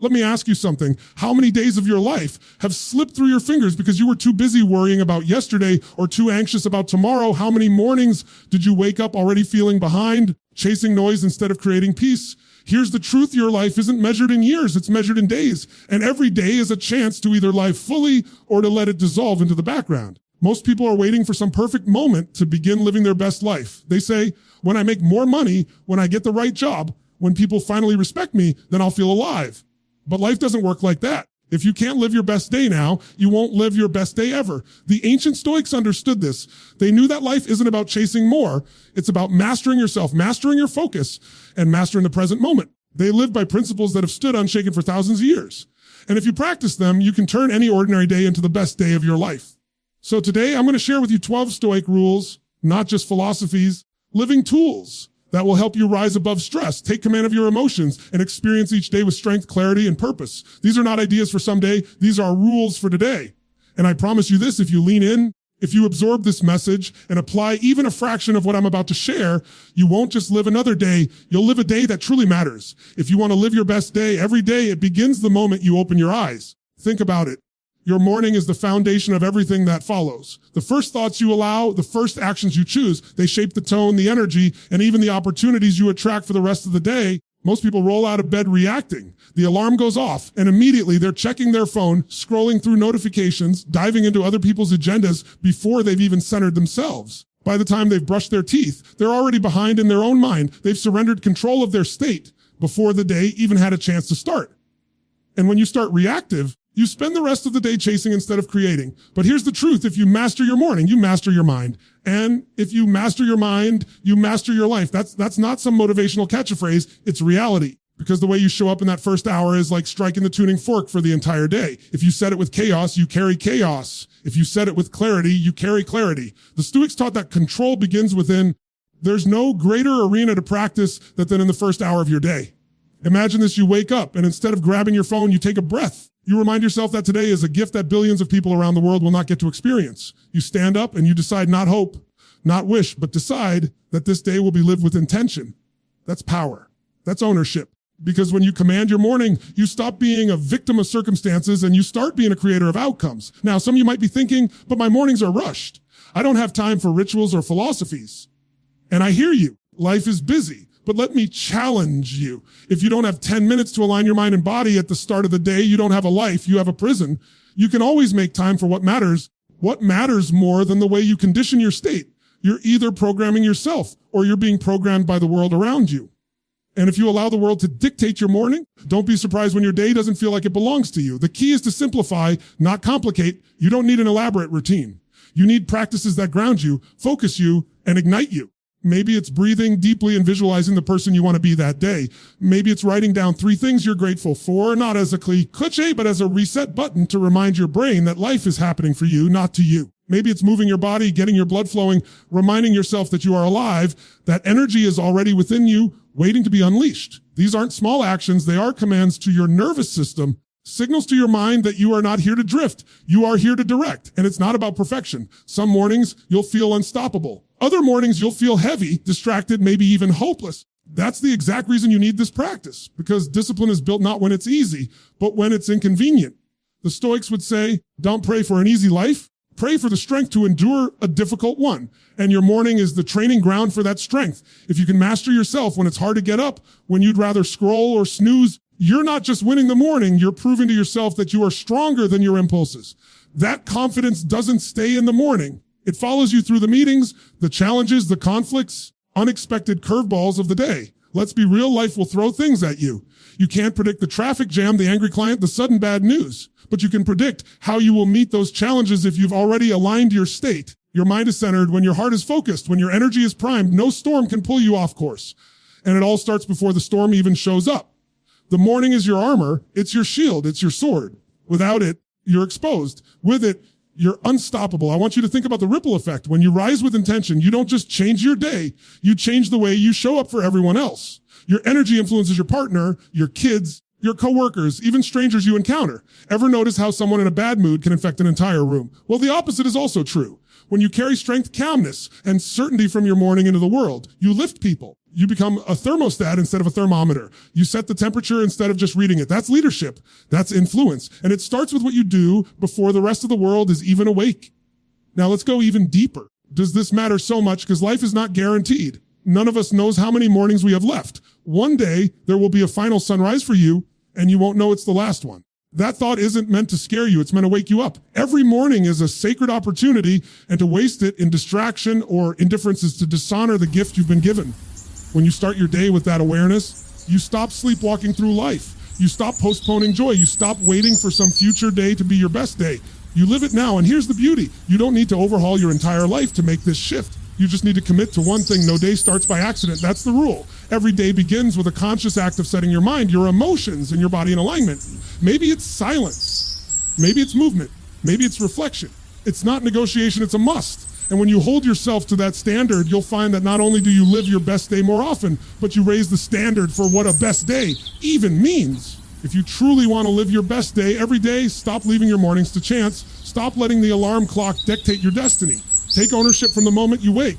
Let me ask you something. How many days of your life have slipped through your fingers because you were too busy worrying about yesterday or too anxious about tomorrow? How many mornings did you wake up already feeling behind, chasing noise instead of creating peace? Here's the truth. Your life isn't measured in years. It's measured in days. And every day is a chance to either live fully or to let it dissolve into the background. Most people are waiting for some perfect moment to begin living their best life. They say, when I make more money, when I get the right job, when people finally respect me, then I'll feel alive. But life doesn't work like that. If you can't live your best day now, you won't live your best day ever. The ancient Stoics understood this. They knew that life isn't about chasing more. It's about mastering yourself, mastering your focus, and mastering the present moment. They lived by principles that have stood unshaken for thousands of years. And if you practice them, you can turn any ordinary day into the best day of your life. So today, I'm going to share with you 12 Stoic rules, not just philosophies, living tools that will help you rise above stress, take command of your emotions, and experience each day with strength, clarity, and purpose. These are not ideas for someday. These are rules for today. And I promise you this, if you lean in, if you absorb this message and apply even a fraction of what I'm about to share, you won't just live another day. You'll live a day that truly matters. If you want to live your best day, every day, it begins the moment you open your eyes. Think about it. Your morning is the foundation of everything that follows. The first thoughts you allow, the first actions you choose, they shape the tone, the energy, and even the opportunities you attract for the rest of the day. Most people roll out of bed reacting. The alarm goes off, and immediately they're checking their phone, scrolling through notifications, diving into other people's agendas before they've even centered themselves. By the time they've brushed their teeth, they're already behind in their own mind. They've surrendered control of their state before the day even had a chance to start. And when you start reactive, you spend the rest of the day chasing instead of creating. But here's the truth. If you master your morning, you master your mind. And if you master your mind, you master your life. That's not some motivational catchphrase. It's reality. Because the way you show up in that first hour is like striking the tuning fork for the entire day. If you set it with chaos, you carry chaos. If you set it with clarity, you carry clarity. The Stoics taught that control begins within. There's no greater arena to practice than in the first hour of your day. Imagine this. You wake up and instead of grabbing your phone, you take a breath. You remind yourself that today is a gift that billions of people around the world will not get to experience. You stand up and you decide not hope, not wish, but decide that this day will be lived with intention. That's power. That's ownership. Because when you command your morning, you stop being a victim of circumstances and you start being a creator of outcomes. Now, some of you might be thinking, but my mornings are rushed. I don't have time for rituals or philosophies. And I hear you. Life is busy. But let me challenge you. If you don't have 10 minutes to align your mind and body at the start of the day, you don't have a life, you have a prison. You can always make time for what matters. What matters more than the way you condition your state? You're either programming yourself or you're being programmed by the world around you. And if you allow the world to dictate your morning, don't be surprised when your day doesn't feel like it belongs to you. The key is to simplify, not complicate. You don't need an elaborate routine. You need practices that ground you, focus you, and ignite you. Maybe it's breathing deeply and visualizing the person you want to be that day. Maybe it's writing down 3 things you're grateful for, not as a cliche, but as a reset button to remind your brain that life is happening for you, not to you. Maybe it's moving your body, getting your blood flowing, reminding yourself that you are alive, that energy is already within you, waiting to be unleashed. These aren't small actions. They are commands to your nervous system, signals to your mind that you are not here to drift. You are here to direct. And it's not about perfection. Some mornings you'll feel unstoppable. Other mornings you'll feel heavy, distracted, maybe even hopeless. That's the exact reason you need this practice, because discipline is built not when it's easy, but when it's inconvenient. The Stoics would say, don't pray for an easy life. Pray for the strength to endure a difficult one. And your morning is the training ground for that strength. If you can master yourself when it's hard to get up, when you'd rather scroll or snooze, you're not just winning the morning, you're proving to yourself that you are stronger than your impulses. That confidence doesn't stay in the morning. It follows you through the meetings, the challenges, the conflicts, unexpected curveballs of the day. Let's be real, life will throw things at you. You can't predict the traffic jam, the angry client, the sudden bad news. But you can predict how you will meet those challenges if you've already aligned your state. Your mind is centered. When your heart is focused, when your energy is primed, no storm can pull you off course. And it all starts before the storm even shows up. The morning is your armor. It's your shield. It's your sword. Without it, you're exposed. With it, you're unstoppable. I want you to think about the ripple effect. When you rise with intention, you don't just change your day. You change the way you show up for everyone else. Your energy influences your partner, your kids, your coworkers, even strangers you encounter. Ever notice how someone in a bad mood can infect an entire room? Well, the opposite is also true. When you carry strength, calmness, and certainty from your morning into the world, you lift people. You become a thermostat instead of a thermometer. You set the temperature instead of just reading it. That's leadership. That's influence. And it starts with what you do before the rest of the world is even awake. Now let's go even deeper. Does this matter so much? Because life is not guaranteed. None of us knows how many mornings we have left. One day there will be a final sunrise for you and you won't know it's the last one. That thought isn't meant to scare you. It's meant to wake you up. Every morning is a sacred opportunity, and to waste it in distraction or indifference is to dishonor the gift you've been given. When you start your day with that awareness, you stop sleepwalking through life. You stop postponing joy. You stop waiting for some future day to be your best day. You live it now, and here's the beauty. You don't need to overhaul your entire life to make this shift. You just need to commit to one thing. No day starts by accident. That's the rule. Every day begins with a conscious act of setting your mind, your emotions, and your body in alignment. Maybe it's silence. Maybe it's movement. Maybe it's reflection. It's not negotiation, it's a must. And when you hold yourself to that standard, you'll find that not only do you live your best day more often, but you raise the standard for what a best day even means. If you truly want to live your best day every day, stop leaving your mornings to chance. Stop letting the alarm clock dictate your destiny. Take ownership from the moment you wake.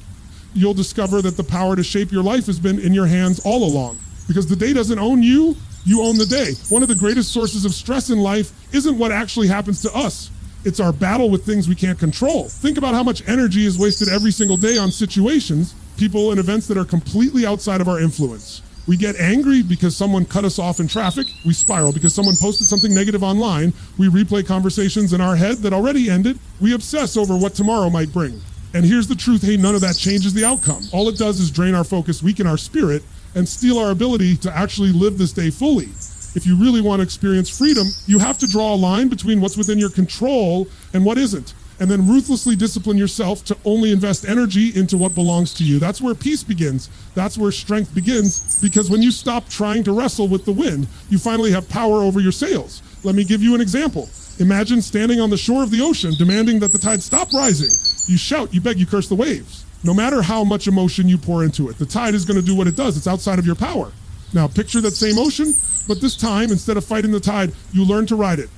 You'll discover that the power to shape your life has been in your hands all along. Because the day doesn't own you, you own the day. One of the greatest sources of stress in life isn't what actually happens to us. It's our battle with things we can't control. Think about how much energy is wasted every single day on situations, people, and events that are completely outside of our influence. We get angry because someone cut us off in traffic. We spiral because someone posted something negative online. We replay conversations in our head that already ended. We obsess over what tomorrow might bring. And here's the truth, hey, none of that changes the outcome. All it does is drain our focus, weaken our spirit, and steal our ability to actually live this day fully. If you really want to experience freedom, you have to draw a line between what's within your control and what isn't. And then ruthlessly discipline yourself to only invest energy into what belongs to you. That's where peace begins. That's where strength begins, because when you stop trying to wrestle with the wind, you finally have power over your sails. Let me give you an example. Imagine standing on the shore of the ocean, demanding that the tide stop rising. You shout, you beg, you curse the waves. No matter how much emotion you pour into it, the tide is going to do what it does. It's outside of your power. Now picture that same ocean, but this time, instead of fighting the tide, you learn to ride it.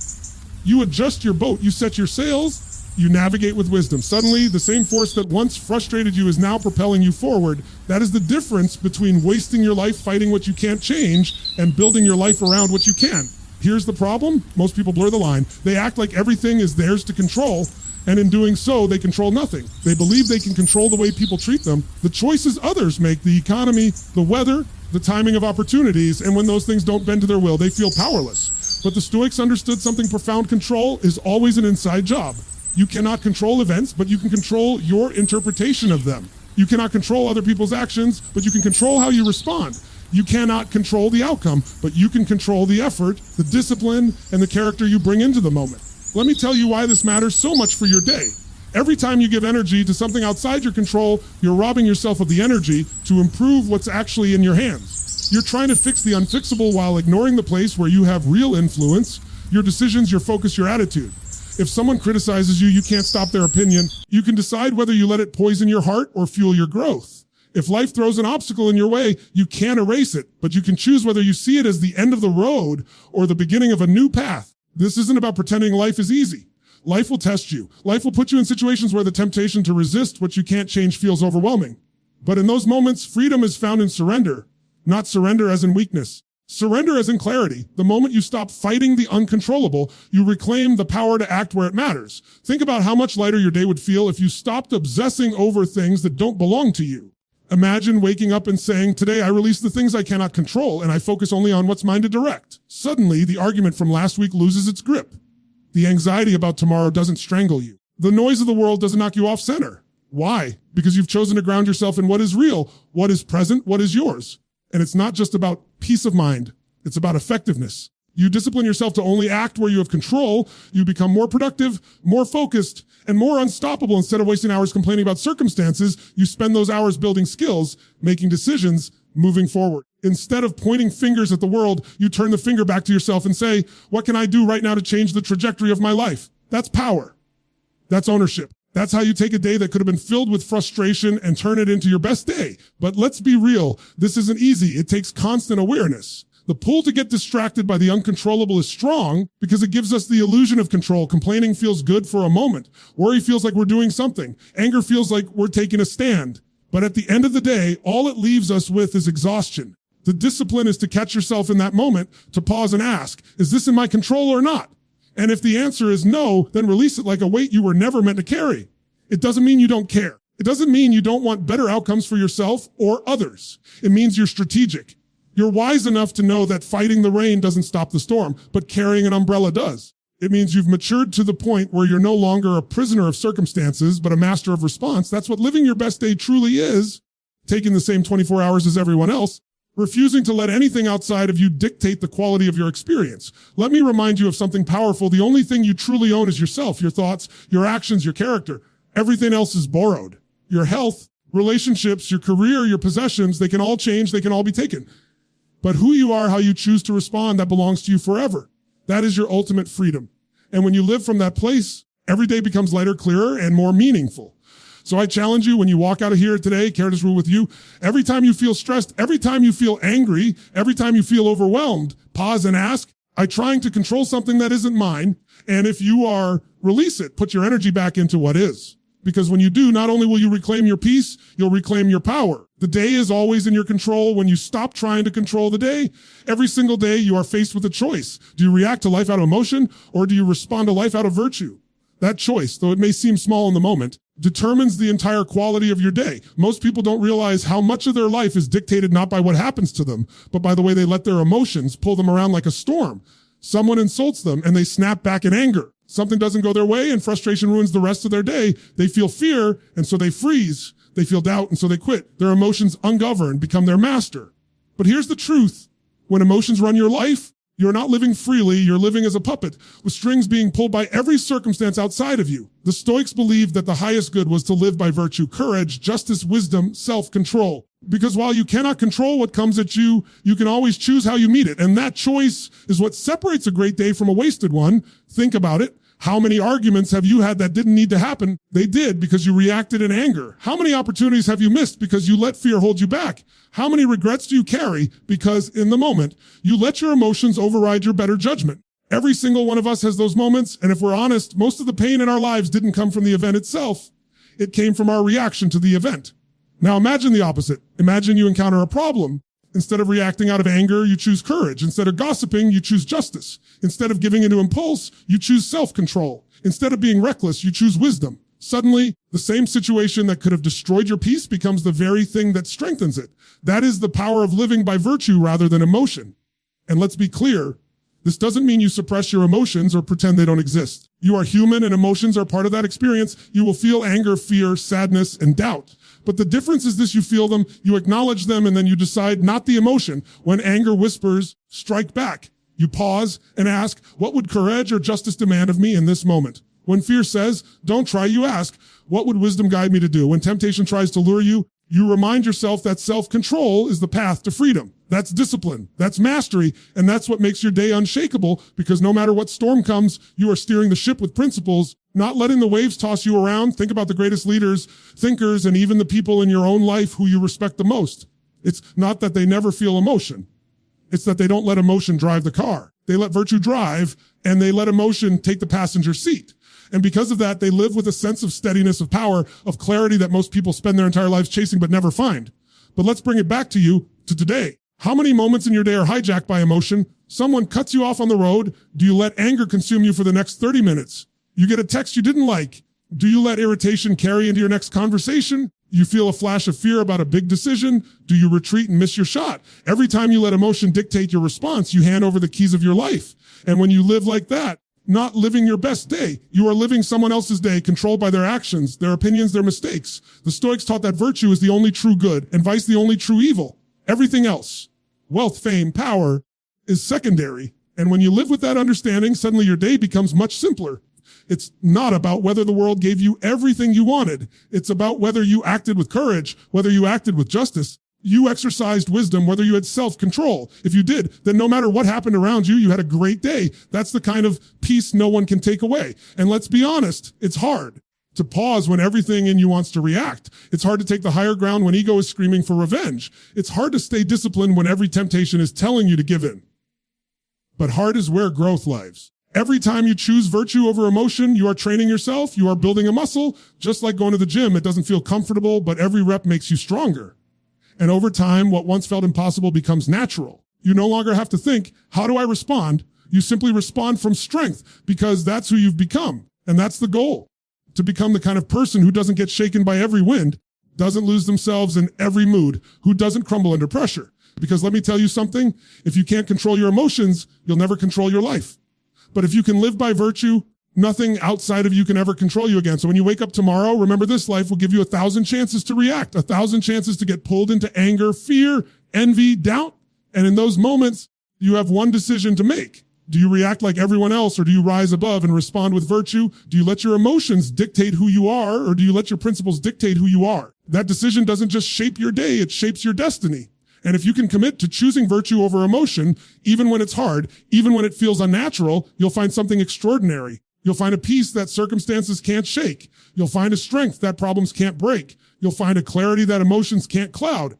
You adjust your boat, you set your sails, you navigate with wisdom. Suddenly, the same force that once frustrated you is now propelling you forward. That is the difference between wasting your life fighting what you can't change and building your life around what you can. Here's the problem. Most people blur the line. They act like everything is theirs to control, and in doing so, they control nothing. They believe they can control the way people treat them, the choices others make, the economy, the weather, the timing of opportunities, and when those things don't bend to their will, they feel powerless. But the Stoics understood something profound. Control is always an inside job. You cannot control events, but you can control your interpretation of them. You cannot control other people's actions, but you can control how you respond. You cannot control the outcome, but you can control the effort, the discipline, and the character you bring into the moment. Let me tell you why this matters so much for your day. Every time you give energy to something outside your control, you're robbing yourself of the energy to improve what's actually in your hands. You're trying to fix the unfixable while ignoring the place where you have real influence, your decisions, your focus, your attitude. If someone criticizes you, you can't stop their opinion. You can decide whether you let it poison your heart or fuel your growth. If life throws an obstacle in your way, you can't erase it, but you can choose whether you see it as the end of the road or the beginning of a new path. This isn't about pretending life is easy. Life will test you. Life will put you in situations where the temptation to resist what you can't change feels overwhelming. But in those moments, freedom is found in surrender, not surrender as in weakness. Surrender as in clarity. The moment you stop fighting the uncontrollable, you reclaim the power to act where it matters. Think about how much lighter your day would feel if you stopped obsessing over things that don't belong to you. Imagine waking up and saying, today I release the things I cannot control and I focus only on what's mine to direct. Suddenly, the argument from last week loses its grip. The anxiety about tomorrow doesn't strangle you. The noise of the world doesn't knock you off center. Why? Because you've chosen to ground yourself in what is real, what is present, what is yours. And it's not just about peace of mind. It's about effectiveness. You discipline yourself to only act where you have control. You become more productive, more focused, and more unstoppable. Instead of wasting hours complaining about circumstances, you spend those hours building skills, making decisions, moving forward. Instead of pointing fingers at the world, you turn the finger back to yourself and say, what can I do right now to change the trajectory of my life? That's power. That's ownership. That's how you take a day that could have been filled with frustration and turn it into your best day. But let's be real. This isn't easy. It takes constant awareness. The pull to get distracted by the uncontrollable is strong because it gives us the illusion of control. Complaining feels good for a moment. Worry feels like we're doing something. Anger feels like we're taking a stand. But at the end of the day, all it leaves us with is exhaustion. The discipline is to catch yourself in that moment, to pause and ask, is this in my control or not? And if the answer is no, then release it like a weight you were never meant to carry. It doesn't mean you don't care. It doesn't mean you don't want better outcomes for yourself or others. It means you're strategic. You're wise enough to know that fighting the rain doesn't stop the storm, but carrying an umbrella does. It means you've matured to the point where you're no longer a prisoner of circumstances, but a master of response. That's what living your best day truly is. Taking the same 24 hours as everyone else, refusing to let anything outside of you dictate the quality of your experience. Let me remind you of something powerful. The only thing you truly own is yourself, your thoughts, your actions, your character. Everything else is borrowed. Your health, relationships, your career, your possessions, they can all change, they can all be taken. But who you are, how you choose to respond, that belongs to you forever. That is your ultimate freedom. And when you live from that place, every day becomes lighter, clearer, and more meaningful. So I challenge you, when you walk out of here today, care this rule with you, every time you feel stressed, every time you feel angry, every time you feel overwhelmed, pause and ask, I'm trying to control something that isn't mine. And if you are, release it. Put your energy back into what is. Because when you do, not only will you reclaim your peace, you'll reclaim your power. The day is always in your control. When you stop trying to control the day, every single day you are faced with a choice. Do you react to life out of emotion, or do you respond to life out of virtue? That choice, though it may seem small in the moment, determines the entire quality of your day. Most people don't realize how much of their life is dictated not by what happens to them, but by the way they let their emotions pull them around like a storm. Someone insults them and they snap back in anger. Something doesn't go their way and frustration ruins the rest of their day. They feel fear, and so they freeze. They feel doubt, and so they quit. Their emotions, ungoverned, become their master. But here's the truth. When emotions run your life, you're not living freely. You're living as a puppet, with strings being pulled by every circumstance outside of you. The Stoics believed that the highest good was to live by virtue, courage, justice, wisdom, self-control. Because while you cannot control what comes at you, you can always choose how you meet it. And that choice is what separates a great day from a wasted one. Think about it. How many arguments have you had that didn't need to happen? They did because you reacted in anger. How many opportunities have you missed because you let fear hold you back? How many regrets do you carry because in the moment you let your emotions override your better judgment? Every single one of us has those moments. And if we're honest, most of the pain in our lives didn't come from the event itself. It came from our reaction to the event. Now imagine the opposite. Imagine you encounter a problem. Instead of reacting out of anger, you choose courage. Instead of gossiping, you choose justice. Instead of giving into impulse, you choose self-control. Instead of being reckless, you choose wisdom. Suddenly, the same situation that could have destroyed your peace becomes the very thing that strengthens it. That is the power of living by virtue rather than emotion. And let's be clear, this doesn't mean you suppress your emotions or pretend they don't exist. You are human and emotions are part of that experience. You will feel anger, fear, sadness, and doubt. But the difference is this: you feel them, you acknowledge them, and then you decide not the emotion. When anger whispers, strike back. You pause and ask, what would courage or justice demand of me in this moment? When fear says, don't try, you ask, what would wisdom guide me to do? When temptation tries to lure you, you remind yourself that self-control is the path to freedom. That's discipline. That's mastery. And that's what makes your day unshakable, because no matter what storm comes, you are steering the ship with principles, not letting the waves toss you around. Think about the greatest leaders, thinkers, and even the people in your own life who you respect the most. It's not that they never feel emotion. It's that they don't let emotion drive the car. They let virtue drive, and they let emotion take the passenger seat. And because of that, they live with a sense of steadiness, of power, of clarity that most people spend their entire lives chasing but never find. But let's bring it back to you, to today. How many moments in your day are hijacked by emotion? Someone cuts you off on the road. Do you let anger consume you for the next 30 minutes? You get a text you didn't like. Do you let irritation carry into your next conversation? You feel a flash of fear about a big decision? Do you retreat and miss your shot? Every time you let emotion dictate your response, you hand over the keys of your life. And when you live like that, not living your best day, you are living someone else's day, controlled by their actions, their opinions, their mistakes. The Stoics taught that virtue is the only true good and vice the only true evil. Everything else, wealth, fame, power, is secondary. And when you live with that understanding, suddenly your day becomes much simpler. It's not about whether the world gave you everything you wanted. It's about whether you acted with courage, whether you acted with justice. You exercised wisdom, whether you had self-control. If you did, then no matter what happened around you, you had a great day. That's the kind of peace no one can take away. And let's be honest, it's hard to pause when everything in you wants to react. It's hard to take the higher ground when ego is screaming for revenge. It's hard to stay disciplined when every temptation is telling you to give in. But heart is where growth lives. Every time you choose virtue over emotion, you are training yourself, you are building a muscle. Just like going to the gym, it doesn't feel comfortable, but every rep makes you stronger. And over time, what once felt impossible becomes natural. You no longer have to think, how do I respond? You simply respond from strength because that's who you've become. And that's the goal, to become the kind of person who doesn't get shaken by every wind, doesn't lose themselves in every mood, who doesn't crumble under pressure. Because let me tell you something, if you can't control your emotions, you'll never control your life. But if you can live by virtue, nothing outside of you can ever control you again. So when you wake up tomorrow, remember this life will give you 1,000 chances to react, 1,000 chances to get pulled into anger, fear, envy, doubt. And in those moments, you have one decision to make. Do you react like everyone else, or do you rise above and respond with virtue? Do you let your emotions dictate who you are, or do you let your principles dictate who you are? That decision doesn't just shape your day, it shapes your destiny. And if you can commit to choosing virtue over emotion, even when it's hard, even when it feels unnatural, you'll find something extraordinary. You'll find a peace that circumstances can't shake. You'll find a strength that problems can't break. You'll find a clarity that emotions can't cloud.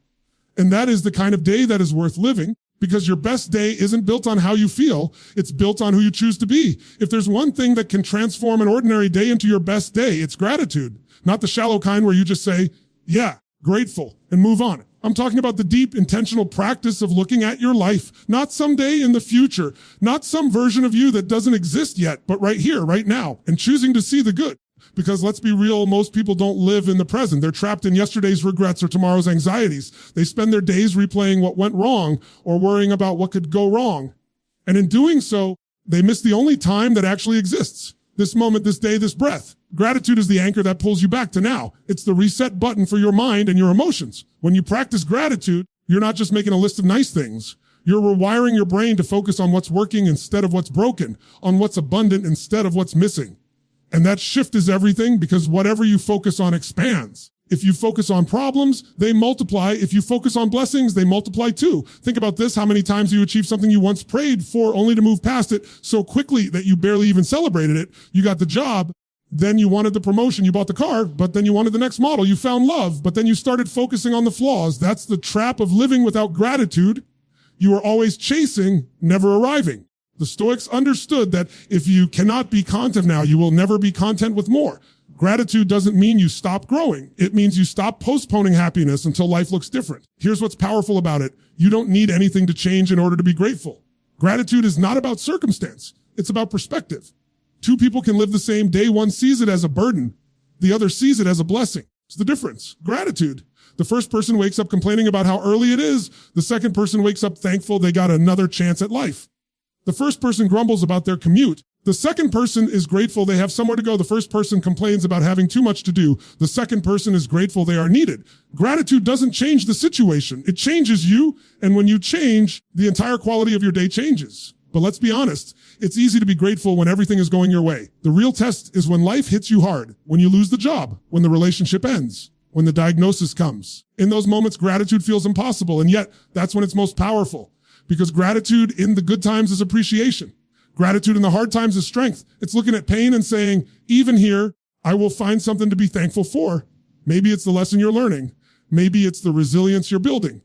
And that is the kind of day that is worth living, because your best day isn't built on how you feel. It's built on who you choose to be. If there's one thing that can transform an ordinary day into your best day, it's gratitude. Not the shallow kind where you just say, yeah, grateful, and move on. I'm talking about the deep, intentional practice of looking at your life, not someday in the future, not some version of you that doesn't exist yet, but right here, right now, and choosing to see the good. Because let's be real, most people don't live in the present. They're trapped in yesterday's regrets or tomorrow's anxieties. They spend their days replaying what went wrong or worrying about what could go wrong. And in doing so, they miss the only time that actually exists. This moment, this day, this breath. Gratitude is the anchor that pulls you back to now. It's the reset button for your mind and your emotions. When you practice gratitude, you're not just making a list of nice things. You're rewiring your brain to focus on what's working instead of what's broken, on what's abundant instead of what's missing. And that shift is everything, because whatever you focus on expands. If you focus on problems, they multiply. If you focus on blessings, they multiply too. Think about this. How many times you achieved something you once prayed for only to move past it so quickly that you barely even celebrated it? You got the job. Then you wanted the promotion. You bought the car, but then you wanted the next model. You found love, but then you started focusing on the flaws. That's the trap of living without gratitude. You are always chasing, never arriving. The Stoics understood that if you cannot be content now, you will never be content with more. Gratitude doesn't mean you stop growing. It means you stop postponing happiness until life looks different. Here's what's powerful about it. You don't need anything to change in order to be grateful. Gratitude is not about circumstance. It's about perspective. Two people can live the same day. One sees it as a burden. The other sees it as a blessing. It's the difference. Gratitude. The first person wakes up complaining about how early it is. The second person wakes up thankful they got another chance at life. The first person grumbles about their commute. The second person is grateful they have somewhere to go. The first person complains about having too much to do. The second person is grateful they are needed. Gratitude doesn't change the situation. It changes you. And when you change, the entire quality of your day changes. But let's be honest. It's easy to be grateful when everything is going your way. The real test is when life hits you hard, when you lose the job, when the relationship ends, when the diagnosis comes. In those moments, gratitude feels impossible. And yet that's when it's most powerful. Because gratitude in the good times is appreciation. Gratitude in the hard times is strength. It's looking at pain and saying, even here, I will find something to be thankful for. Maybe it's the lesson you're learning. Maybe it's the resilience you're building.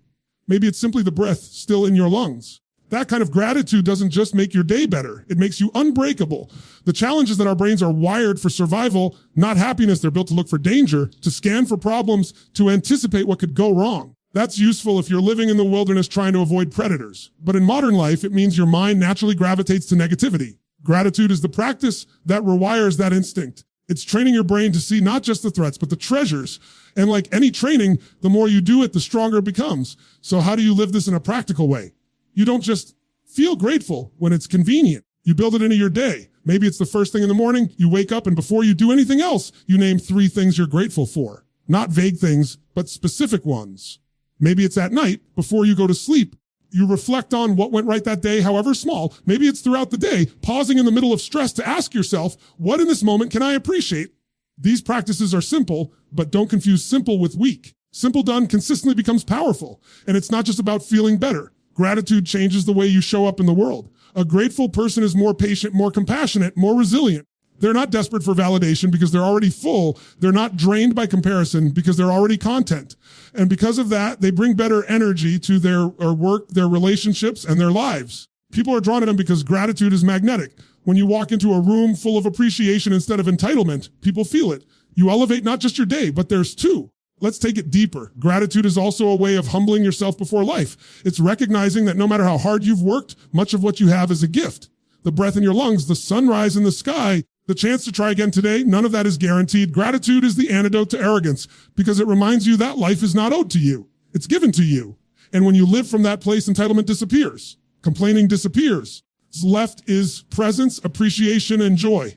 Maybe it's simply the breath still in your lungs. That kind of gratitude doesn't just make your day better. It makes you unbreakable. The challenge is that our brains are wired for survival, not happiness. They're built to look for danger, to scan for problems, to anticipate what could go wrong. That's useful if you're living in the wilderness trying to avoid predators. But in modern life, it means your mind naturally gravitates to negativity. Gratitude is the practice that rewires that instinct. It's training your brain to see not just the threats, but the treasures. And like any training, the more you do it, the stronger it becomes. So how do you live this in a practical way? You don't just feel grateful when it's convenient. You build it into your day. Maybe it's the first thing in the morning. You wake up and before you do anything else, you name 3 things you're grateful for. Not vague things, but specific ones. Maybe it's at night before you go to sleep. You reflect on what went right that day, however small. Maybe it's throughout the day, pausing in the middle of stress to ask yourself, what in this moment can I appreciate? These practices are simple, but don't confuse simple with weak. Simple done consistently becomes powerful. And it's not just about feeling better. Gratitude changes the way you show up in the world. A grateful person is more patient, more compassionate, more resilient. They're not desperate for validation because they're already full. They're not drained by comparison because they're already content. And because of that, they bring better energy to their work, their relationships, and their lives. People are drawn to them because gratitude is magnetic. When you walk into a room full of appreciation instead of entitlement, people feel it. You elevate not just your day, but there's two. Let's take it deeper. Gratitude is also a way of humbling yourself before life. It's recognizing that no matter how hard you've worked, much of what you have is a gift. The breath in your lungs, the sunrise in the sky, the chance to try again today, none of that is guaranteed. Gratitude is the antidote to arrogance because it reminds you that life is not owed to you. It's given to you. And when you live from that place, entitlement disappears. Complaining disappears. What's left is presence, appreciation, and joy.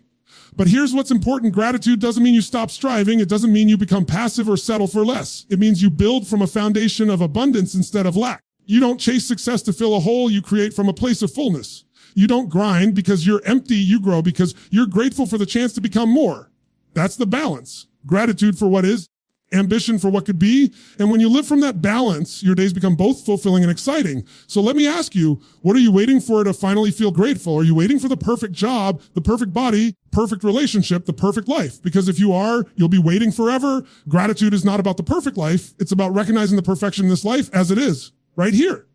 But here's what's important. Gratitude doesn't mean you stop striving. It doesn't mean you become passive or settle for less. It means you build from a foundation of abundance instead of lack. You don't chase success to fill a hole. You create from a place of fullness. You don't grind because you're empty. You grow because you're grateful for the chance to become more. That's the balance. Gratitude for what is, ambition for what could be. And when you live from that balance, your days become both fulfilling and exciting. So let me ask you, what are you waiting for to finally feel grateful? Are you waiting for the perfect job, the perfect body, perfect relationship, the perfect life? Because if you are, you'll be waiting forever. Gratitude is not about the perfect life. It's about recognizing the perfection in this life as it is, right here,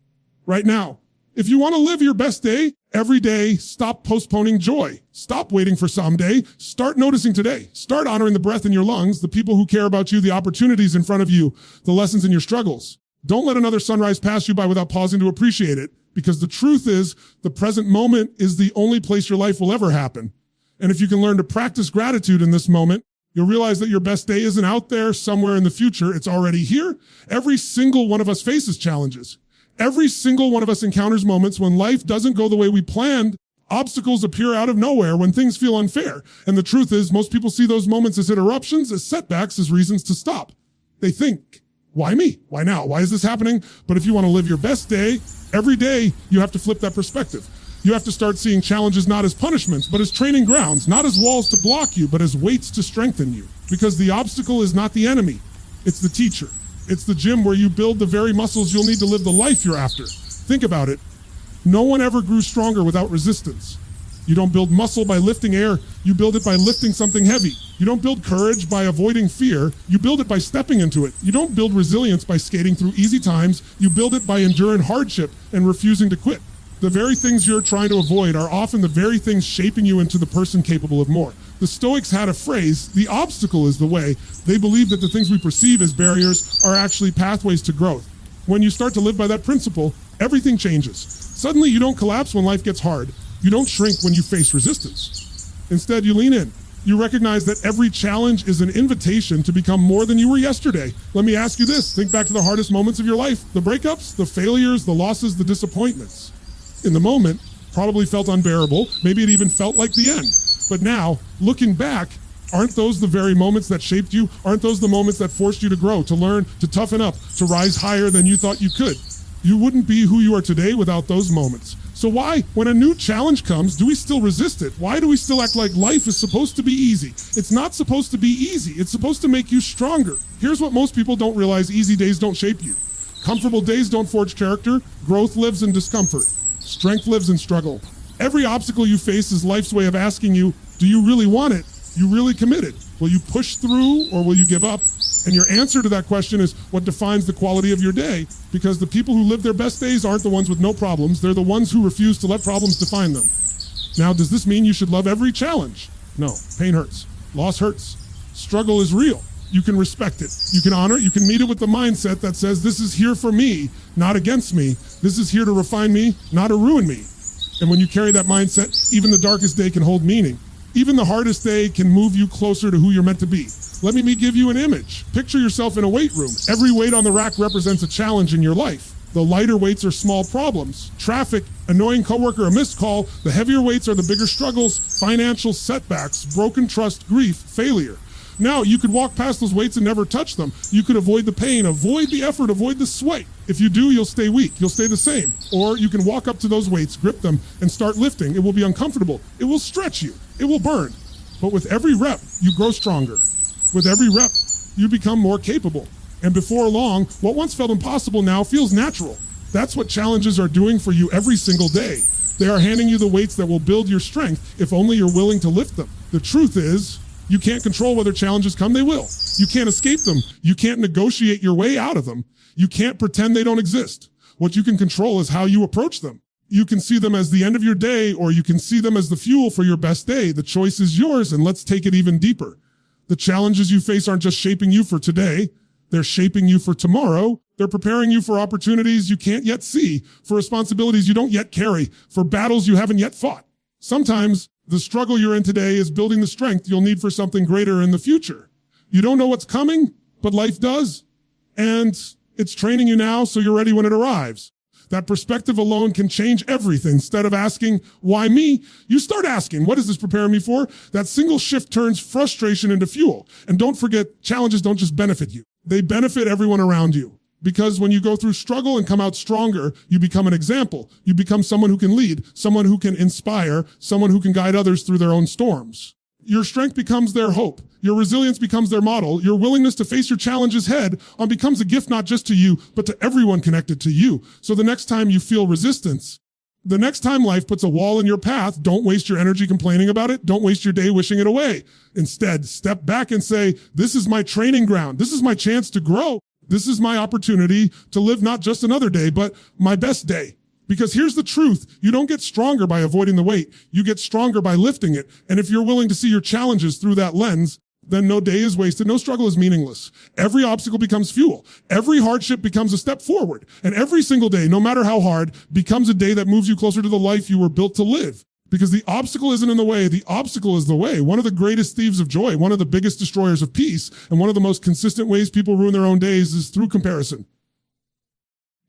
right now. If you want to live your best day, every day, stop postponing joy. Stop waiting for someday. Start noticing today. Start honoring the breath in your lungs, the people who care about you, the opportunities in front of you, the lessons in your struggles. Don't let another sunrise pass you by without pausing to appreciate it, because the truth is the present moment is the only place your life will ever happen. And if you can learn to practice gratitude in this moment, you'll realize that your best day isn't out there somewhere in the future. It's already here. Every single one of us faces challenges. Every single one of us encounters moments when life doesn't go the way we planned. Obstacles appear out of nowhere when things feel unfair. And the truth is, most people see those moments as interruptions, as setbacks, as reasons to stop. They think, why me? Why now? Why is this happening? But if you want to live your best day, every day, you have to flip that perspective. You have to start seeing challenges not as punishments, but as training grounds, not as walls to block you, but as weights to strengthen you. Because the obstacle is not the enemy. It's the teacher. It's the gym where you build the very muscles you'll need to live the life you're after. Think about it. No one ever grew stronger without resistance. You don't build muscle by lifting air. You build it by lifting something heavy. You don't build courage by avoiding fear. You build it by stepping into it. You don't build resilience by skating through easy times. You build it by enduring hardship and refusing to quit. The very things you're trying to avoid are often the very things shaping you into the person capable of more. The Stoics had a phrase, the obstacle is the way. They believe that the things we perceive as barriers are actually pathways to growth. When you start to live by that principle, everything changes. Suddenly you don't collapse when life gets hard. You don't shrink when you face resistance. Instead, you lean in. You recognize that every challenge is an invitation to become more than you were yesterday. Let me ask you this. Think back to the hardest moments of your life, the breakups, the failures, the losses, the disappointments. In the moment, probably felt unbearable. Maybe it even felt like the end. But now, looking back, aren't those the very moments that shaped you? Aren't those the moments that forced you to grow, to learn, to toughen up, to rise higher than you thought you could? You wouldn't be who you are today without those moments. So why, when a new challenge comes, do we still resist it? Why do we still act like life is supposed to be easy? It's not supposed to be easy. It's supposed to make you stronger. Here's what most people don't realize: easy days don't shape you. Comfortable days don't forge character. Growth lives in discomfort. Strength lives in struggle. Every obstacle you face is life's way of asking you, do you really want it? You really committed? Will you push through or will you give up? And your answer to that question is what defines the quality of your day, because the people who live their best days aren't the ones with no problems. They're the ones who refuse to let problems define them. Now, does this mean you should love every challenge? No. Pain hurts. Loss hurts. Struggle is real. You can respect it. You can honor it. You can meet it with the mindset that says, this is here for me, not against me. This is here to refine me, not to ruin me. And when you carry that mindset, even the darkest day can hold meaning. Even the hardest day can move you closer to who you're meant to be. Let me give you an image. Picture yourself in a weight room. Every weight on the rack represents a challenge in your life. The lighter weights are small problems. Traffic, annoying coworker, a missed call. The heavier weights are the bigger struggles, financial setbacks, broken trust, grief, failure. Now, you could walk past those weights and never touch them. You could avoid the pain, avoid the effort, avoid the sweat. If you do, you'll stay weak. You'll stay the same. Or you can walk up to those weights, grip them, and start lifting. It will be uncomfortable. It will stretch you. It will burn. But with every rep, you grow stronger. With every rep, you become more capable. And before long, what once felt impossible now feels natural. That's what challenges are doing for you every single day. They are handing you the weights that will build your strength if only you're willing to lift them. The truth is, you can't control whether challenges come, they will. You can't escape them. You can't negotiate your way out of them. You can't pretend they don't exist. What you can control is how you approach them. You can see them as the end of your day, or you can see them as the fuel for your best day. The choice is yours, and let's take it even deeper. The challenges you face aren't just shaping you for today. They're shaping you for tomorrow. They're preparing you for opportunities you can't yet see, for responsibilities you don't yet carry, for battles you haven't yet fought. Sometimes the struggle you're in today is building the strength you'll need for something greater in the future. You don't know what's coming, but life does. And it's training you now so you're ready when it arrives. That perspective alone can change everything. Instead of asking, why me? You start asking, what is this preparing me for? That single shift turns frustration into fuel. And don't forget, challenges don't just benefit you. They benefit everyone around you. Because when you go through struggle and come out stronger, you become an example. You become someone who can lead, someone who can inspire, someone who can guide others through their own storms. Your strength becomes their hope. Your resilience becomes their model. Your willingness to face your challenges head on becomes a gift not just to you, but to everyone connected to you. So the next time you feel resistance, the next time life puts a wall in your path, don't waste your energy complaining about it. Don't waste your day wishing it away. Instead, step back and say, this is my training ground. This is my chance to grow. This is my opportunity to live not just another day, but my best day. Because here's the truth. You don't get stronger by avoiding the weight. You get stronger by lifting it. And if you're willing to see your challenges through that lens, then no day is wasted. No struggle is meaningless. Every obstacle becomes fuel. Every hardship becomes a step forward. And every single day, no matter how hard, becomes a day that moves you closer to the life you were built to live. Because the obstacle isn't in the way. The obstacle is the way. One of the greatest thieves of joy, one of the biggest destroyers of peace, and one of the most consistent ways people ruin their own days is through comparison.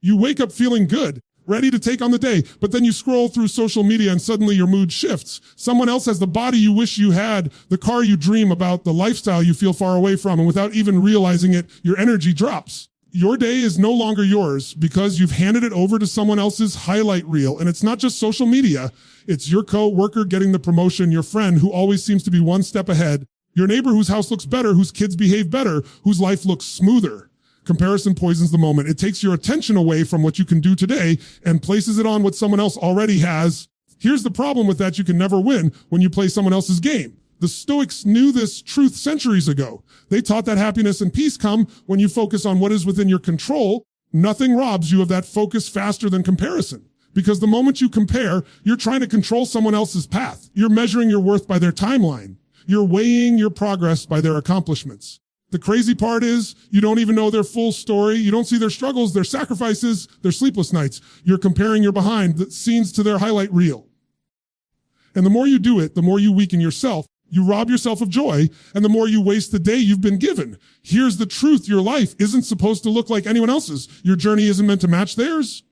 You wake up feeling good, ready to take on the day, but then you scroll through social media and suddenly your mood shifts. Someone else has the body you wish you had, the car you dream about, the lifestyle you feel far away from, and without even realizing it, your energy drops. Your day is no longer yours because you've handed it over to someone else's highlight reel. And it's not just social media. It's your co-worker getting the promotion, your friend who always seems to be one step ahead, your neighbor whose house looks better, whose kids behave better, whose life looks smoother. Comparison poisons the moment. It takes your attention away from what you can do today and places it on what someone else already has. Here's the problem with that. You can never win when you play someone else's game. The Stoics knew this truth centuries ago. They taught that happiness and peace come when you focus on what is within your control. Nothing robs you of that focus faster than comparison. Because the moment you compare, you're trying to control someone else's path. You're measuring your worth by their timeline. You're weighing your progress by their accomplishments. The crazy part is you don't even know their full story. You don't see their struggles, their sacrifices, their sleepless nights. You're comparing your behind the scenes to their highlight reel. And the more you do it, the more you weaken yourself. You rob yourself of joy, and the more you waste the day you've been given. Here's the truth. Your life isn't supposed to look like anyone else's. Your journey isn't meant to match theirs.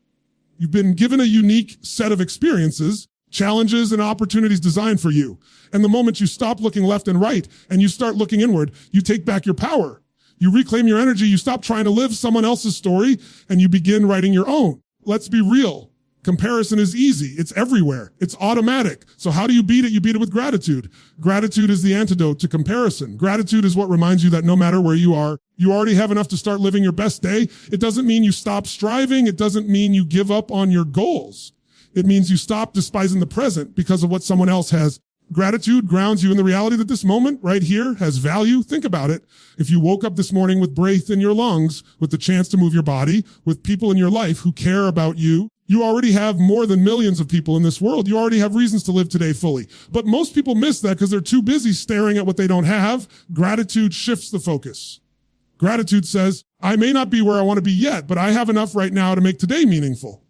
You've been given a unique set of experiences, challenges, and opportunities designed for you. And the moment you stop looking left and right and you start looking inward, you take back your power. You reclaim your energy. You stop trying to live someone else's story and you begin writing your own. Let's be real. Comparison is easy. It's everywhere. It's automatic. So how do you beat it? You beat it with gratitude. Gratitude is the antidote to comparison. Gratitude is what reminds you that no matter where you are, you already have enough to start living your best day. It doesn't mean you stop striving. It doesn't mean you give up on your goals. It means you stop despising the present because of what someone else has. Gratitude grounds you in the reality that this moment right here has value. Think about it. If you woke up this morning with breath in your lungs, with the chance to move your body, with people in your life who care about you, you already have more than millions of people in this world. You already have reasons to live today fully. But most people miss that because they're too busy staring at what they don't have. Gratitude shifts the focus. Gratitude says, I may not be where I want to be yet, but I have enough right now to make today meaningful.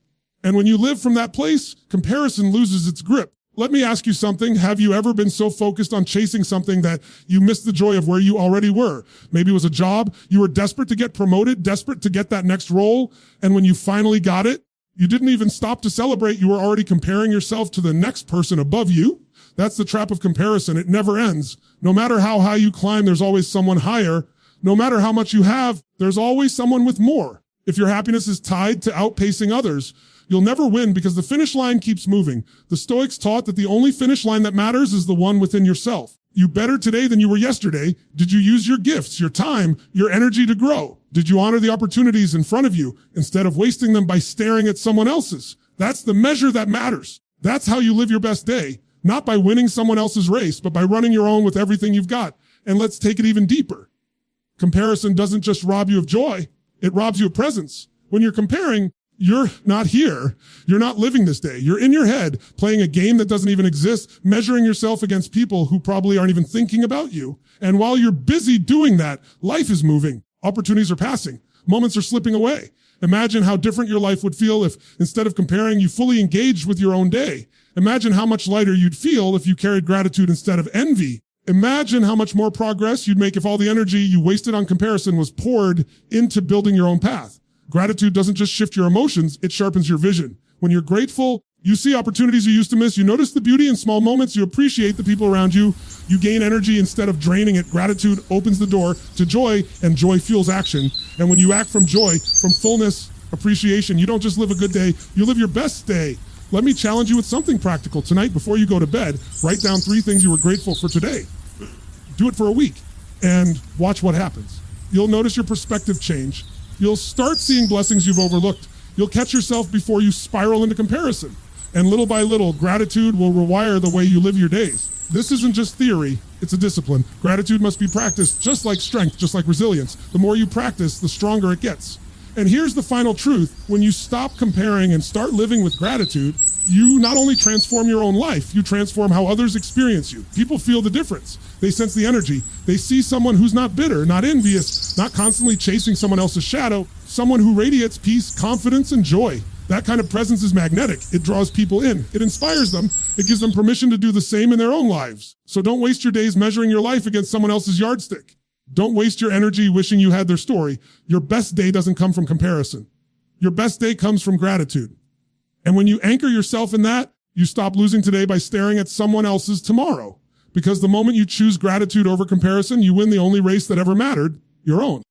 And when you live from that place, comparison loses its grip. Let me ask you something. Have you ever been so focused on chasing something that you missed the joy of where you already were? Maybe it was a job. You were desperate to get promoted, desperate to get that next role. And when you finally got it, you didn't even stop to celebrate. You were already comparing yourself to the next person above you. That's the trap of comparison. It never ends. No matter how high you climb, there's always someone higher. No matter how much you have, there's always someone with more. If your happiness is tied to outpacing others, you'll never win because the finish line keeps moving. The Stoics taught that the only finish line that matters is the one within yourself. You better today than you were yesterday. Did you use your gifts, your time, your energy to grow? Did you honor the opportunities in front of you instead of wasting them by staring at someone else's? That's the measure that matters. That's how you live your best day. not by winning someone else's race, but by running your own with everything you've got. And let's take it even deeper. Comparison doesn't just rob you of joy, it robs you of presence. When you're comparing, you're not here. You're not living this day. You're in your head playing a game that doesn't even exist, measuring yourself against people who probably aren't even thinking about you. And while you're busy doing that, life is moving. Opportunities are passing. Moments are slipping away. Imagine how different your life would feel if, instead of comparing, you fully engaged with your own day. Imagine how much lighter you'd feel if you carried gratitude instead of envy. Imagine how much more progress you'd make if all the energy you wasted on comparison was poured into building your own path. Gratitude doesn't just shift your emotions, it sharpens your vision. When you're grateful, you see opportunities you used to miss. You notice the beauty in small moments. You appreciate the people around you. You gain energy instead of draining it. Gratitude opens the door to joy, and joy fuels action. And when you act from joy, from fullness, appreciation, you don't just live a good day, you live your best day. Let me challenge you with something practical. Tonight, before you go to bed, write down 3 things you were grateful for today. Do it for a week and watch what happens. You'll notice your perspective change. You'll start seeing blessings you've overlooked. You'll catch yourself before you spiral into comparison. And little by little, gratitude will rewire the way you live your days. This isn't just theory, it's a discipline. Gratitude must be practiced just like strength, just like resilience. The more you practice, the stronger it gets. And here's the final truth. When you stop comparing and start living with gratitude, you not only transform your own life, you transform how others experience you. People feel the difference. They sense the energy. They see someone who's not bitter, not envious, not constantly chasing someone else's shadow, someone who radiates peace, confidence, and joy. That kind of presence is magnetic. It draws people in. It inspires them. It gives them permission to do the same in their own lives. So don't waste your days measuring your life against someone else's yardstick. Don't waste your energy wishing you had their story. Your best day doesn't come from comparison. Your best day comes from gratitude. And when you anchor yourself in that, you stop losing today by staring at someone else's tomorrow. Because the moment you choose gratitude over comparison, you win the only race that ever mattered, your own.